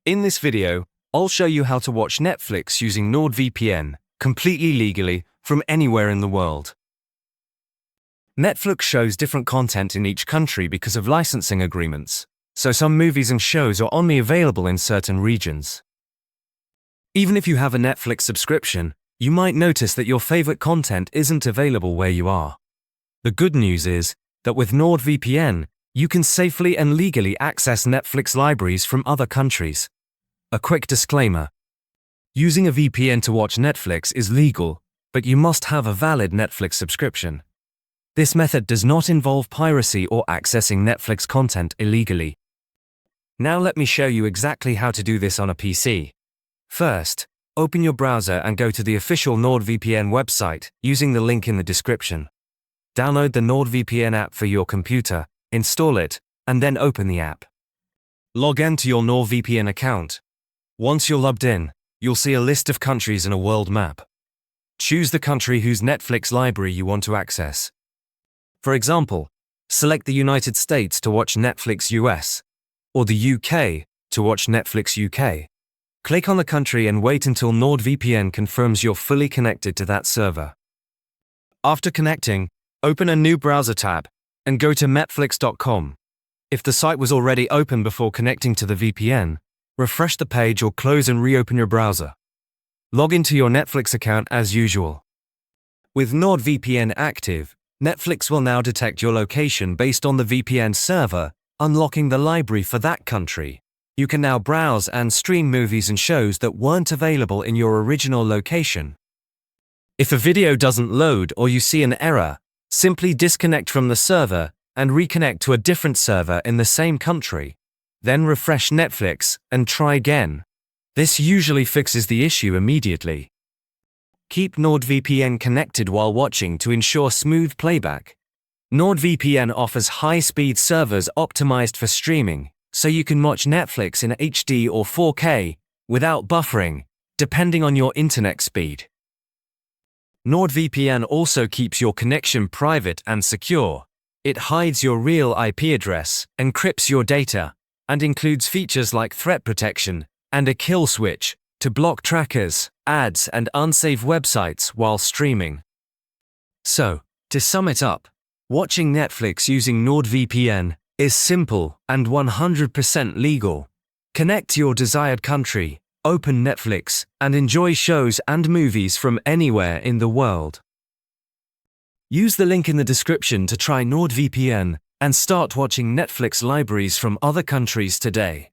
In this video, I'll show you how to watch Netflix using NordVPN, completely legally, from anywhere in the world. Netflix shows different content in each country because of licensing agreements, so some movies and shows are only available in certain regions. Even if you have a Netflix subscription, you might notice that your favorite content isn't available where you are. The good news is that with NordVPN, you can safely and legally access Netflix libraries from other countries. A quick disclaimer. Using a VPN to watch Netflix is legal, but you must have a valid Netflix subscription. This method does not involve piracy or accessing Netflix content illegally. Now let me show you exactly how to do this on a PC. First, open your browser and go to the official NordVPN website using the link in the description. Download the NordVPN app for your computer, install it, and then open the app. Log in to your NordVPN account. Once you're logged in, you'll see a list of countries and a world map. Choose the country whose Netflix library you want to access. For example, select the United States to watch Netflix US, or the UK to watch Netflix UK. Click on the country and wait until NordVPN confirms you're fully connected to that server. After connecting, open a new browser tab and go to netflix.com. If the site was already open before connecting to the VPN, refresh the page or close and reopen your browser. Log into your Netflix account as usual. With NordVPN active, Netflix will now detect your location based on the VPN server, unlocking the library for that country. You can now browse and stream movies and shows that weren't available in your original location. If a video doesn't load or you see an error, simply disconnect from the server and reconnect to a different server in the same country. Then refresh Netflix and try again. This usually fixes the issue immediately. Keep NordVPN connected while watching to ensure smooth playback. NordVPN offers high-speed servers optimized for streaming, so you can watch Netflix in HD or 4K without buffering, depending on your internet speed. NordVPN also keeps your connection private and secure. It hides your real IP address, encrypts your data, and includes features like threat protection and a kill switch to block trackers, ads, and unsafe websites while streaming. So, to sum it up, watching Netflix using NordVPN is simple and 100% legal. Connect to your desired country, open Netflix, and enjoy shows and movies from anywhere in the world. Use the link in the description to try NordVPN and start watching Netflix libraries from other countries today.